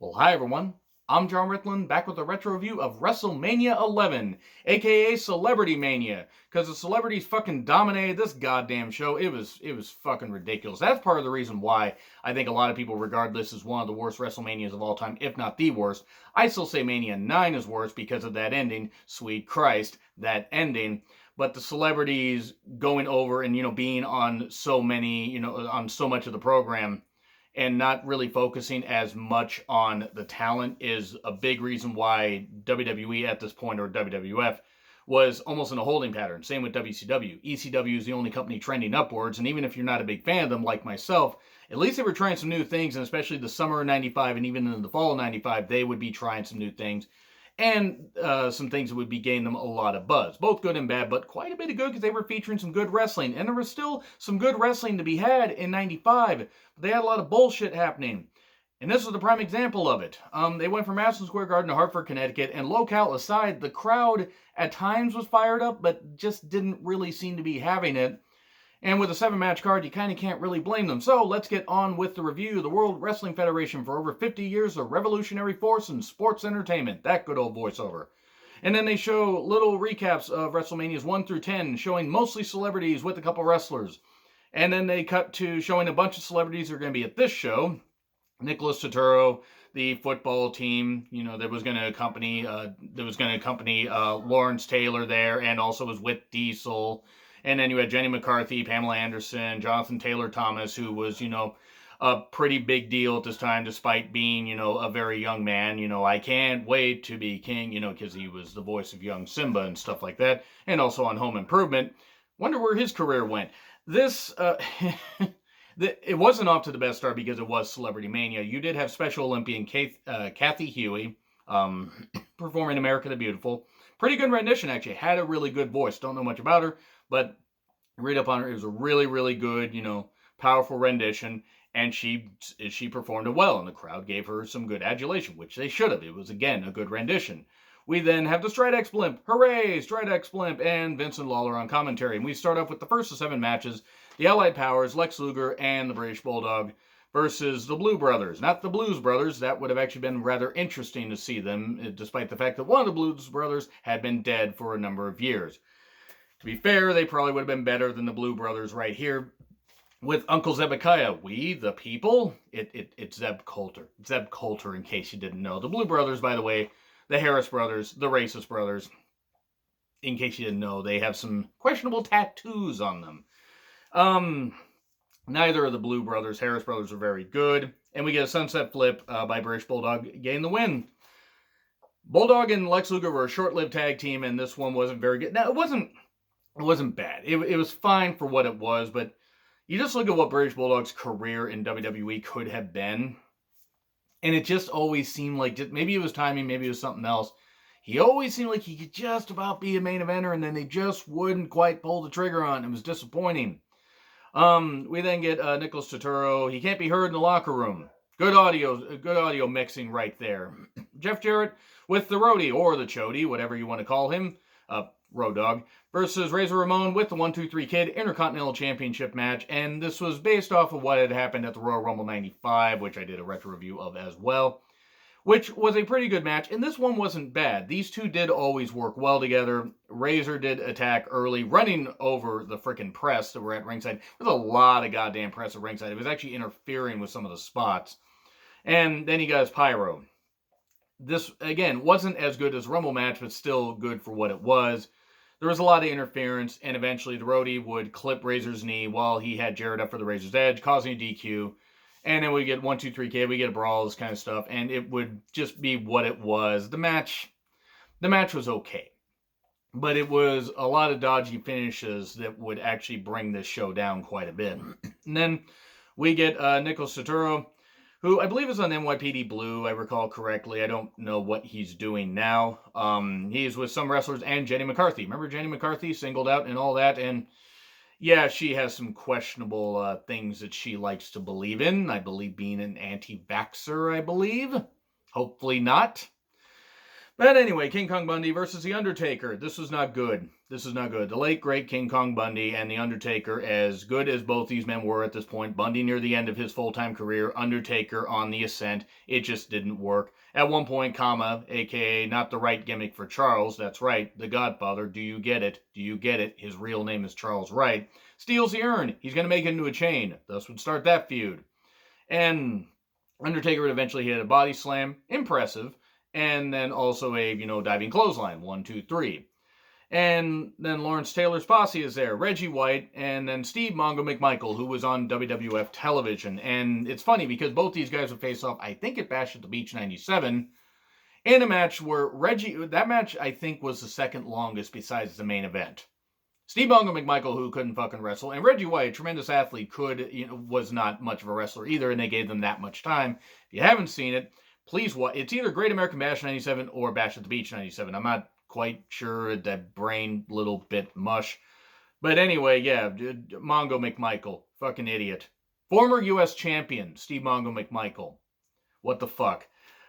Well, hi everyone. I'm John Ritland, back with a retro review of WrestleMania 11, aka Celebrity Mania, because the celebrities fucking dominated this goddamn show. It was fucking ridiculous. That's part of the reason why I think a lot of people regard this as one of the worst WrestleManias of all time, if not the worst. I still say Mania 9 is worse because of that ending. Sweet Christ, that ending. But the celebrities going over and, being on so many, on so much of the program and not really focusing as much on the talent is a big reason why WWE at this point, or WWF, was almost in a holding pattern. Same with WCW. ECW is the only company trending upwards, and even if you're not a big fan of them like myself, at least they were trying some new things, and especially the summer of 95 and even in the fall of 95, they would be trying some new things and some things that would be gaining them a lot of buzz. Both good and bad, but quite a bit of good because they were featuring some good wrestling. And there was still some good wrestling to be had in 95. But they had a lot of bullshit happening. And this was the prime example of it. They went from Madison Square Garden to Hartford, Connecticut, and locale aside, the crowd at times was fired up, but just didn't really seem to be having it. And with a 7-match card, you kind of can't really blame them. So let's get on with the review. The World Wrestling Federation, for over 50 years, a revolutionary force in sports entertainment. That good old voiceover. And then they show little recaps of WrestleManias 1 through 10, showing mostly celebrities with a couple wrestlers. And then they cut to showing a bunch of celebrities who are going to be at this show. Nicholas Turturro, the football team, that was going to accompany Lawrence Taylor there, and also was with Diesel. And then you had Jenny McCarthy, Pamela Anderson, Jonathan Taylor Thomas, who was, a pretty big deal at this time, despite being, a very young man. I can't wait to be king, because he was the voice of young Simba and stuff like that. And also on Home Improvement. Wonder where his career went. This, it wasn't off to the best start because it was Celebrity Mania. You did have Special Olympian Kathy Huey performing America the Beautiful. Pretty good rendition, actually. Had a really good voice. Don't know much about her, but read up on her. It was a really, really good, powerful rendition, and she performed it well, and the crowd gave her some good adulation, which they should have. It was, again, a good rendition. We then have the Stridex Blimp. Hooray, Stridex Blimp, and Vincent Lawler on commentary. And we start off with the first of 7 matches. The Allied Powers, Lex Luger, and the British Bulldog versus the Blue Brothers. Not the Blues Brothers. That would have actually been rather interesting to see them, despite the fact that one of the Blues Brothers had been dead for a number of years. To be fair, they probably would have been better than the Blue Brothers right here. With Uncle Zebekiah, we, the people, it's Zeb Coulter. Zeb Coulter, in case you didn't know. The Blue Brothers, by the way, the Harris Brothers, the Racist Brothers. In case you didn't know, they have some questionable tattoos on them. Neither of the Blue Brothers, Harris Brothers, are very good. And we get a sunset flip by British Bulldog getting the win. Bulldog and Lex Luger were a short-lived tag team, and this one wasn't very good. Now, it wasn't bad. It was fine for what it was, but you just look at what British Bulldog's career in WWE could have been, and it just always seemed like, maybe it was timing, maybe it was something else. He always seemed like he could just about be a main eventer, and then they just wouldn't quite pull the trigger on it. It was disappointing. We then get Nicholas Turturro. He can't be heard in the locker room. Good audio mixing right there. Jeff Jarrett with the Roadie, or the Chody, whatever you want to call him, Road Dogg, versus Razor Ramon with the 1-2-3 Kid Intercontinental Championship match. And this was based off of what had happened at the Royal Rumble 95, which I did a retro review of as well, which was a pretty good match. And this one wasn't bad. These two did always work well together. Razor did attack early, running over the frickin' press that were at ringside. There's a lot of goddamn press at ringside. It was actually interfering with some of the spots. And then he got his pyro. This, again, wasn't as good as Rumble match, but still good for what it was. There was a lot of interference, and eventually the Roadie would clip Razor's knee while he had Jarrett up for the Razor's Edge, causing a DQ. And then we get 1-2-3 Kid, we get a brawl, this kind of stuff, and it would just be what it was. The match was okay, but it was a lot of dodgy finishes that would actually bring this show down quite a bit. And then we get Nicholas Turturro, who I believe is on NYPD Blue, I recall correctly. I don't know what he's doing now. He's with some wrestlers and Jenny McCarthy. Remember Jenny McCarthy, singled out and all that? And yeah, she has some questionable things that she likes to believe in. I believe being an anti-vaxxer, I believe. Hopefully not. But anyway, King Kong Bundy versus The Undertaker. This was not good. This is not good. The late, great King Kong Bundy and The Undertaker, as good as both these men were at this point, Bundy near the end of his full-time career, Undertaker on the ascent, it just didn't work. At one point, a.k.a. not the right gimmick for Charles, that's right, the Godfather, do you get it? Do you get it? His real name is Charles Wright. Steals the urn. He's going to make it into a chain. Thus would start that feud. And Undertaker would eventually hit a body slam. Impressive. And then also a, diving clothesline. 1, 2, 3. And then Lawrence Taylor's posse is there. Reggie White and then Steve Mongo McMichael, who was on WWF television. And it's funny because both these guys would face off, I think, at Bash at the Beach 97, in a match where that match, I think, was the second longest besides the main event. Steve Mongo McMichael, who couldn't fucking wrestle, and Reggie White, a tremendous athlete, was not much of a wrestler either, and they gave them that much time. If you haven't seen it, please watch. It's either Great American Bash 97 or Bash at the Beach 97. I'm not quite sure, that brain little bit mush. But anyway, yeah, Mongo McMichael, fucking idiot. Former U.S. champion, Steve Mongo McMichael. What the fuck?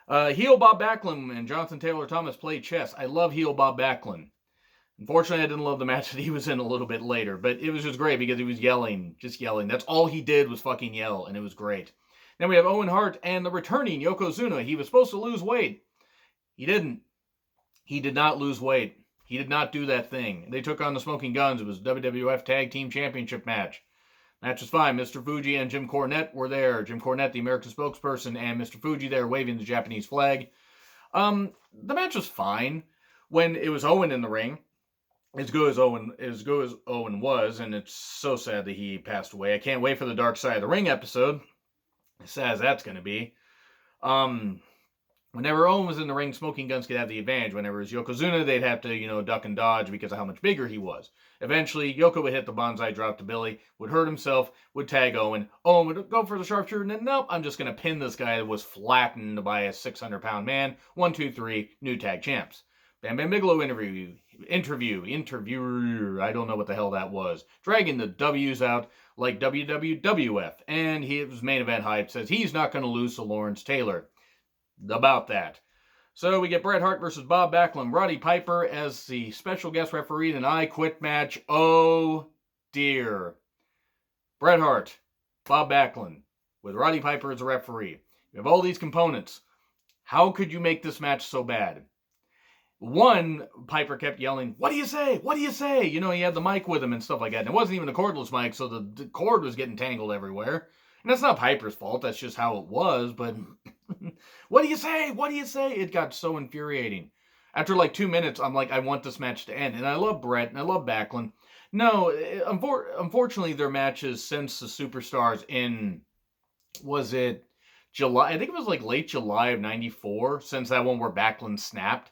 Heel Bob Backlund and Jonathan Taylor Thomas played chess. I love heel Bob Backlund. Unfortunately, I didn't love the match that he was in a little bit later, but it was just great because he was yelling, just yelling. That's all he did was fucking yell, and it was great. Then we have Owen Hart and the returning Yokozuna. He was supposed to lose weight. He didn't. He did not lose weight. He did not do that thing. They took on the Smoking Guns. It was a WWF Tag Team Championship match. Match was fine. Mr. Fuji and Jim Cornette were there. Jim Cornette, the American spokesperson, and Mr. Fuji there waving the Japanese flag. The match was fine when it was Owen in the ring. As good as Owen was, and it's so sad that he passed away. I can't wait for the Dark Side of the Ring episode. As sad as that's going to be. Whenever Owen was in the ring, Smoking Guns could have the advantage. Whenever it was Yokozuna, they'd have to, duck and dodge because of how much bigger he was. Eventually, Yoko would hit the bonsai drop to Billy, would hurt himself, would tag Owen. Owen would go for the sharpshooter, and then, nope, I'm just going to pin this guy that was flattened by a 600-pound man. 1, 2, 3, new tag champs. Bam Bam Bigelow interviewer, I don't know what the hell that was. Dragging the W's out like WWF. And his main event hype says he's not going to lose to Lawrence Taylor. About that. So we get Bret Hart versus Bob Backlund. Roddy Piper as the special guest referee in an I Quit match. Oh dear. Bret Hart, Bob Backlund, with Roddy Piper as a referee. You have all these components. How could you make this match so bad? One, Piper kept yelling, "What do you say? What do you say?" He had the mic with him and stuff like that. And it wasn't even a cordless mic, so the cord was getting tangled everywhere. And that's not Piper's fault. That's just how it was. But what do you say? What do you say? It got so infuriating. After like 2 minutes, I'm like, I want this match to end. And I love Bret and I love Backlund. No, unfortunately, their matches since the Superstars was it July? I think it was like late July of 94, since that one where Backlund snapped.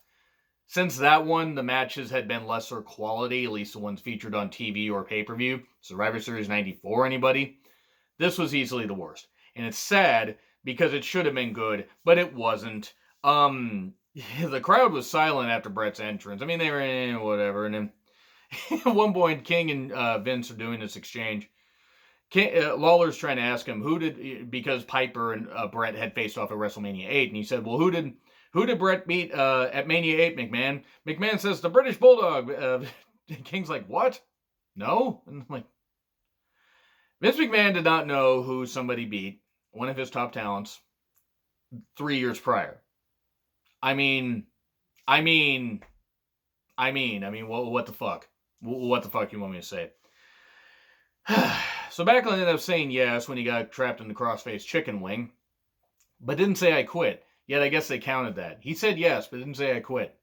Since that one, the matches had been lesser quality, at least the ones featured on TV or pay-per-view. Survivor Series 94, anybody? This was easily the worst. And it's sad because it should have been good, but it wasn't. The crowd was silent after Bret's entrance. I mean, they were whatever. And then at one point, King and Vince are doing this exchange. Lawler's trying to ask him because Piper and Bret had faced off at WrestleMania 8. And he said, well, who did Bret beat at Mania 8, McMahon? McMahon says, the British Bulldog. King's like, what? No? And I'm like, Vince McMahon did not know who somebody beat, one of his top talents, 3 years prior. I mean, what the fuck? What the fuck you want me to say? So Backlund ended up saying yes when he got trapped in the crossface chicken wing, but didn't say I quit. Yet I guess they counted that. He said yes, but didn't say I quit.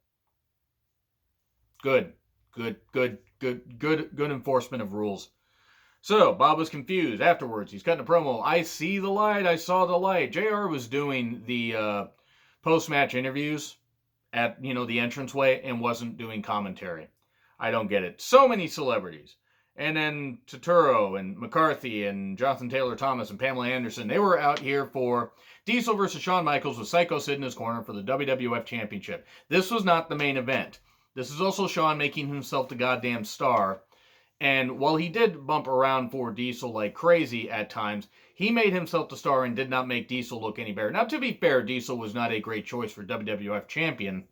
Good enforcement of rules. So, Bob was confused. Afterwards, he's cutting a promo. I see the light. I saw the light. JR was doing the post-match interviews at, the entranceway and wasn't doing commentary. I don't get it. So many celebrities. And then Turturro and McCarthy and Jonathan Taylor Thomas and Pamela Anderson, they were out here for Diesel versus Shawn Michaels with Psycho Sid in his corner for the WWF Championship. This was not the main event. This is also Shawn making himself the goddamn star. And while he did bump around for Diesel like crazy at times, he made himself the star and did not make Diesel look any better. Now, to be fair, Diesel was not a great choice for WWF champion,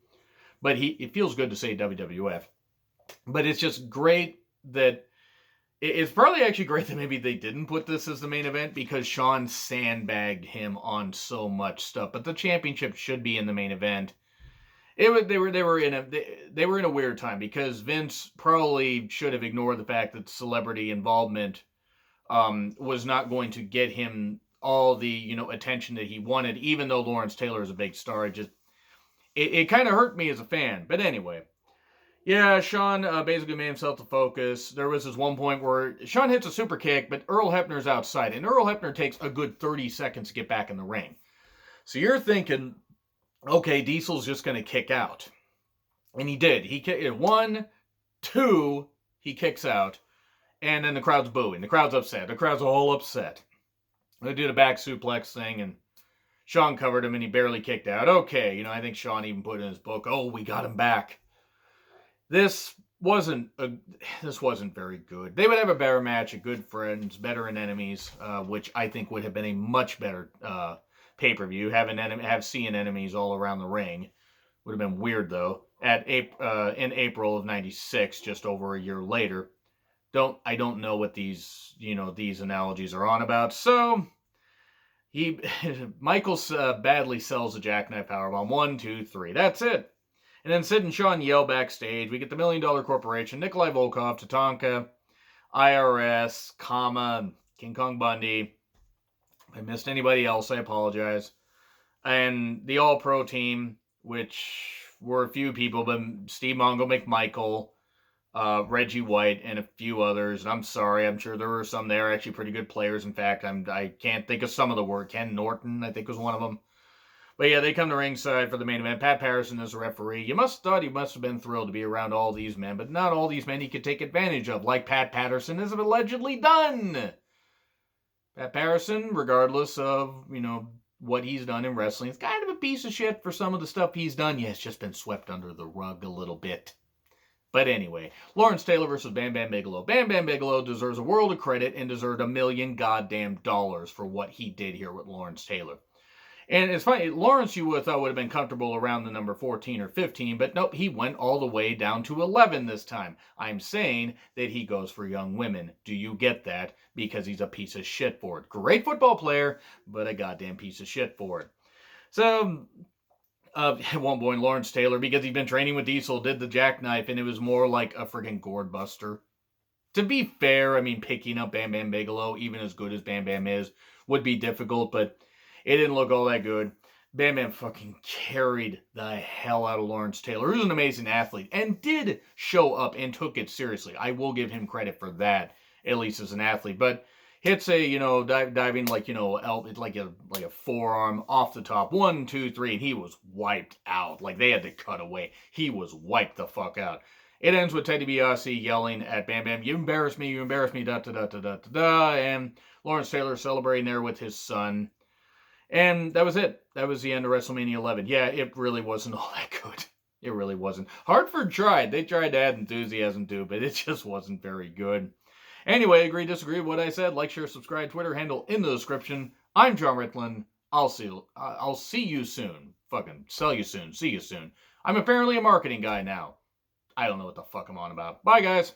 But it feels good to say WWF. But it's just great that it's probably actually great that maybe they didn't put this as the main event because Shawn sandbagged him on so much stuff. But the championship should be in the main event. They were in a weird time because Vince probably should have ignored the fact that celebrity involvement was not going to get him all the attention that he wanted, even though Lawrence Taylor is a big star. It kind of hurt me as a fan. But anyway, yeah, Shawn basically made himself the focus. There was this one point where Shawn hits a super kick, but Earl Hebner's outside, and Earl Hebner takes a good 30 seconds to get back in the ring. So you're thinking, okay, Diesel's just going to kick out. And he did. He kicked 1, 2, he kicks out. And then the crowd's booing. The crowd's upset. The crowd's all upset. They did a back suplex thing, and Shawn covered him, and he barely kicked out. Okay, I think Shawn even put in his book, oh, we got him back. This wasn't very good. They would have a better match of good friends, better in enemies, which I think would have been a much better pay-per-view. Have seeing enemies all around the ring would have been weird though. In April of '96, just over a year later. I don't know what these analogies are on about. So Michaels badly sells a jackknife powerbomb. 1, 2, 3. That's it. And then Sid and Shawn yell backstage. We get the $1 Million Corporation, Nikolai Volkov, Tatanka, IRS, King Kong Bundy. If I missed anybody else, I apologize. And the All-Pro team, which were a few people, but Steve Mongo McMichael, Reggie White, and a few others. And I'm sorry, I'm sure there were some there, actually pretty good players. In fact, I can't think of some of the work. Ken Norton, I think, was one of them. But yeah, they come to ringside for the main event. Pat Patterson is a referee. You must have been thrilled to be around all these men, but not all these men he could take advantage of, like Pat Patterson has allegedly done. Pat Patterson, regardless of, what he's done in wrestling, is kind of a piece of shit for some of the stuff he's done. Yeah, it's just been swept under the rug a little bit. But anyway, Lawrence Taylor versus Bam Bam Bigelow. Bam Bam Bigelow deserves a world of credit and deserved $1 million goddamn dollars for what he did here with Lawrence Taylor. And it's funny, Lawrence you would have thought would have been comfortable around the number 14 or 15, but nope, he went all the way down to 11 this time. I'm saying that he goes for young women. Do you get that? Because he's a piece of shit for it. Great football player, but a goddamn piece of shit for it. So, at one point, Lawrence Taylor, because he'd been training with Diesel, did the jackknife, and it was more like a friggin' gourd buster. To be fair, picking up Bam Bam Bigelow, even as good as Bam Bam is, would be difficult, but it didn't look all that good. Bam Bam fucking carried the hell out of Lawrence Taylor, who's an amazing athlete, and did show up and took it seriously. I will give him credit for that, at least as an athlete. But hits a, diving like a forearm off the top. 1, 2, 3, and he was wiped out. Like they had to cut away. He was wiped the fuck out. It ends with Ted DiBiase yelling at Bam Bam, you embarrass me, da da da da da da, and Lawrence Taylor celebrating there with his son. And that was it. That was the end of WrestleMania 11. Yeah, it really wasn't all that good. It really wasn't. Hartford tried. They tried to add enthusiasm to it, but it just wasn't very good. Anyway, agree, disagree with what I said. Like, share, subscribe, Twitter handle in the description. I'm John Rickland. I'll see you soon. Fucking sell you soon. See you soon. I'm apparently a marketing guy now. I don't know what the fuck I'm on about. Bye, guys.